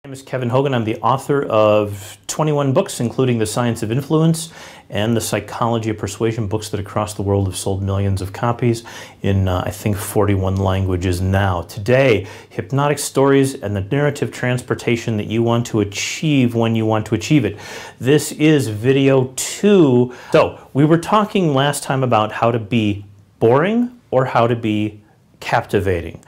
My name is Kevin Hogan. I'm the author of 21 books, including The Science of Influence and The Psychology of Persuasion, books that across the world have sold millions of copies in, I think, 41 languages now. Today, hypnotic stories and the narrative transportation that you want to achieve when you want to achieve it. This is video 2. So, we were talking last time about how to be boring or how to be captivating.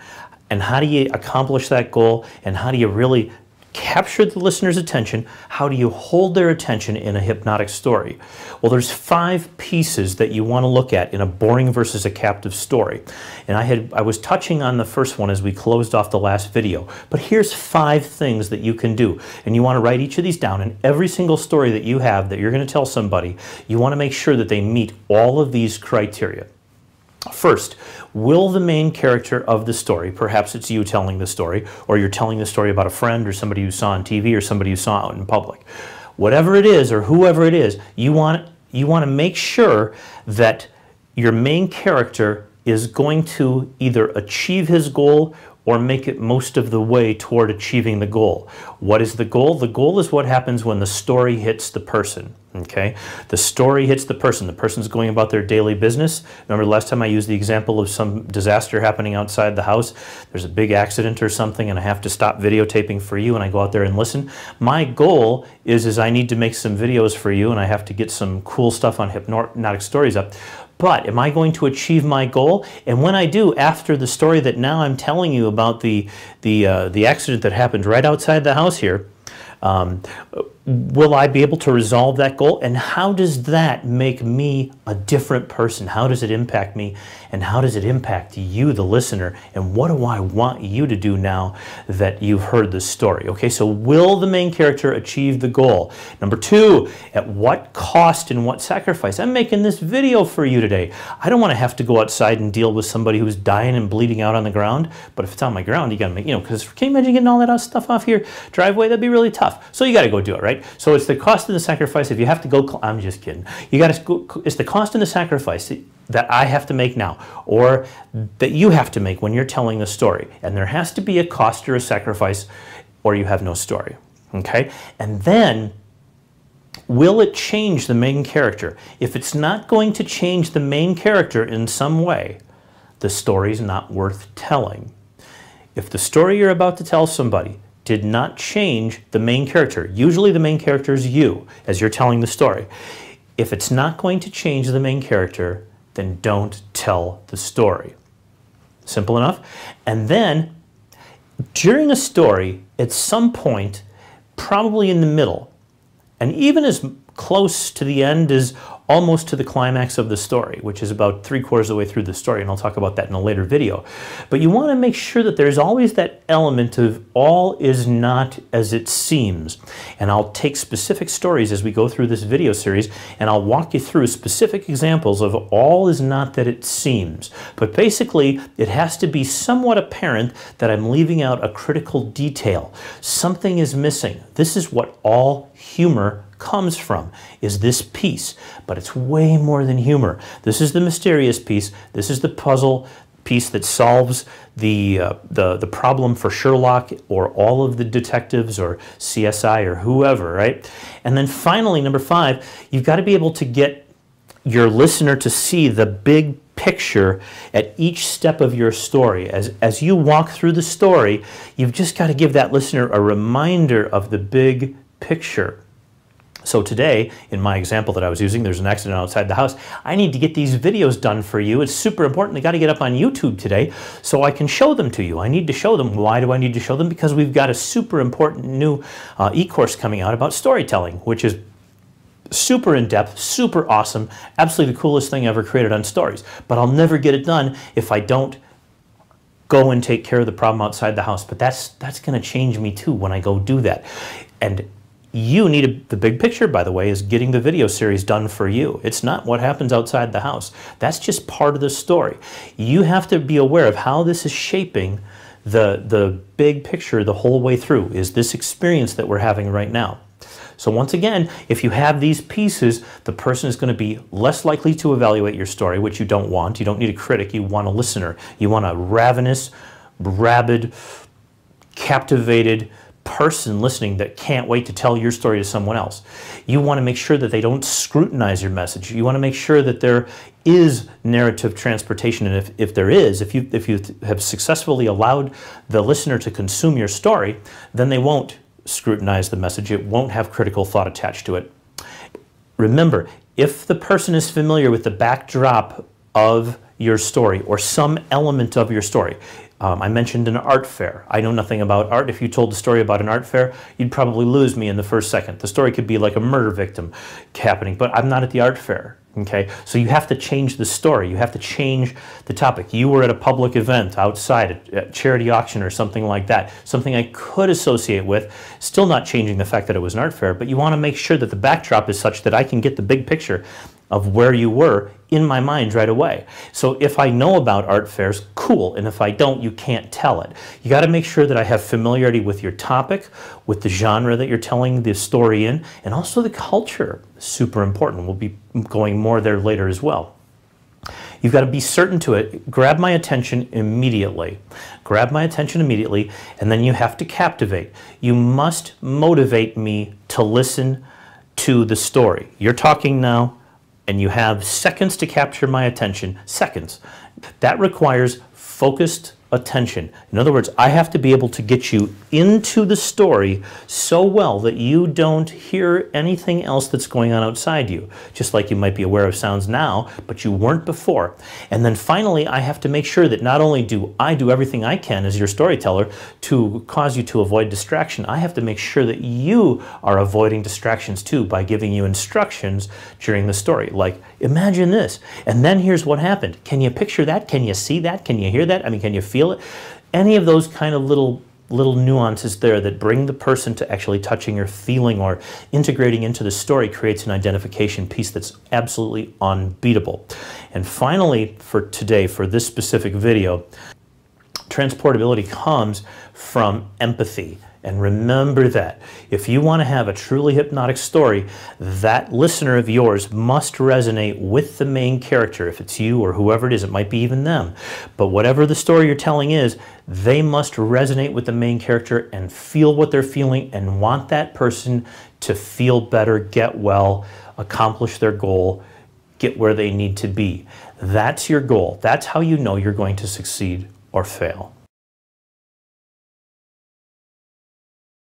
And how do you accomplish that goal, and how do you really capture the listener's attention? How do you hold their attention in a hypnotic story? Well, there's 5 pieces that you want to look at in a boring versus a captive story. And I was touching on the first one as we closed off the last video. But here's 5 things that you can do. And you want to write each of these down. And every single story that you have that you're going to tell somebody, you want to make sure that they meet all of these criteria. First, will the main character of the story, perhaps it's you telling the story, or you're telling the story about a friend or somebody you saw on TV or somebody you saw out in public. Whatever it is or whoever it is, you want to make sure that your main character is going to either achieve his goal or make it most of the way toward achieving the goal. What is the goal? The goal is what happens when the story hits the person. Okay? The story hits the person. The person's going about their daily business. Remember last time I used the example of some disaster happening outside the house? There's a big accident or something and I have to stop videotaping for you and I go out there and listen. My goal is I need to make some videos for you and I have to get some cool stuff on hypnotic stories up. But am I going to achieve my goal? And when I do, after the story that now I'm telling you about the accident that happened right outside the house here, will I be able to resolve that goal? And how does that make me a different person? How does it impact me? And how does it impact you, the listener? And what do I want you to do now that you've heard the story? Okay, so will the main character achieve the goal? Number 2, at what cost and what sacrifice? I'm making this video for you today. I don't want to have to go outside and deal with somebody who's dying and bleeding out on the ground. But if it's on my ground, you got to make, because can you imagine getting all that stuff off your driveway? That'd be really tough. So you got to go do it, right? So it's the cost and the sacrifice. If you have to go, I'm just kidding. You got to go, it's the cost and the sacrifice that I have to make now, or that you have to make when you're telling the story. And there has to be a cost or a sacrifice, or you have no story. Okay? And then, will it change the main character? If it's not going to change the main character in some way, the story's not worth telling. If the story you're about to tell somebody did not change the main character, usually the main character is you as you're telling the story. If it's not going to change the main character, then don't tell the story. Simple enough. And then, during a story, at some point, probably in the middle, and even as close to the end as almost to the climax of the story, which is about 3/4 of the way through the story, and I'll talk about that in a later video. But you want to make sure that there's always that element of all is not as it seems. And I'll take specific stories as we go through this video series, and I'll walk you through specific examples of all is not that it seems. But basically, it has to be somewhat apparent that I'm leaving out a critical detail. Something is missing. This is what all humor comes from, is this piece. But it's way more than humor. This is the mysterious piece. This is the puzzle piece that solves the problem for Sherlock or all of the detectives or CSI or whoever, right? And then finally, number 5, you've got to be able to get your listener to see the big picture at each step of your story. As you walk through the story, you've just got to give that listener a reminder of the big picture. So today, in my example that I was using, there's an accident outside the house. I need to get these videos done for you. It's super important. They got to get up on YouTube today so I can show them to you. I need to show them. Why do I need to show them? Because we've got a super important new e-course coming out about storytelling, which is super in-depth, super awesome, absolutely the coolest thing ever created on stories. But I'll never get it done if I don't go and take care of the problem outside the house. But that's going to change me too when I go do that. And you need the big picture, by the way, is getting the video series done for you. It's not what happens outside the house. That's just part of the story. You have to be aware of how this is shaping the big picture the whole way through, is this experience that we're having right now. So once again, if you have these pieces, the person is going to be less likely to evaluate your story, which you don't want. You don't need a critic. You want a listener. You want a ravenous, rabid, captivated, person listening that can't wait to tell your story to someone else. You want to make sure that they don't scrutinize your message. You want to make sure that there is narrative transportation, and if there is, if you have successfully allowed the listener to consume your story, then they won't scrutinize the message. It won't have critical thought attached to it. Remember, if the person is familiar with the backdrop of your story or some element of your story, I mentioned an art fair. I know nothing about art. If you told the story about an art fair, you'd probably lose me in the first second. The story could be like a murder victim happening, but I'm not at the art fair. Okay, so you have to change the story. You have to change the topic. You were at a public event outside, at charity auction or something like that, something I could associate with, still not changing the fact that it was an art fair, but you want to make sure that the backdrop is such that I can get the big picture of where you were in my mind right away. So if I know about art fairs, cool, and if I don't, you can't tell it. You got to make sure that I have familiarity with your topic, with the genre that you're telling the story in, and also the culture. Super important. We'll be going more there later as well. You've got to be certain to it. Grab my attention immediately. Grab my attention immediately, and then you have to captivate. You must motivate me to listen to the story. You're talking now, and you have seconds to capture my attention. Seconds. That requires focused attention. In other words, I have to be able to get you into the story so well that you don't hear anything else that's going on outside you. Just like you might be aware of sounds now, but you weren't before. And then finally, I have to make sure that not only do I do everything I can as your storyteller to cause you to avoid distraction, I have to make sure that you are avoiding distractions too by giving you instructions during the story. Like, imagine this, and then here's what happened. Can you picture that? Can you see that? Can you hear that? I mean, can you feel it? Any of those kind of little nuances there that bring the person to actually touching or feeling or integrating into the story creates an identification piece that's absolutely unbeatable. And finally, for today, for this specific video, transportability comes from empathy. And remember that. If you want to have a truly hypnotic story, that listener of yours must resonate with the main character. If it's you or whoever it is, it might be even them. But whatever the story you're telling is, they must resonate with the main character and feel what they're feeling and want that person to feel better, get well, accomplish their goal, get where they need to be. That's your goal. That's how you know you're going to succeed or fail.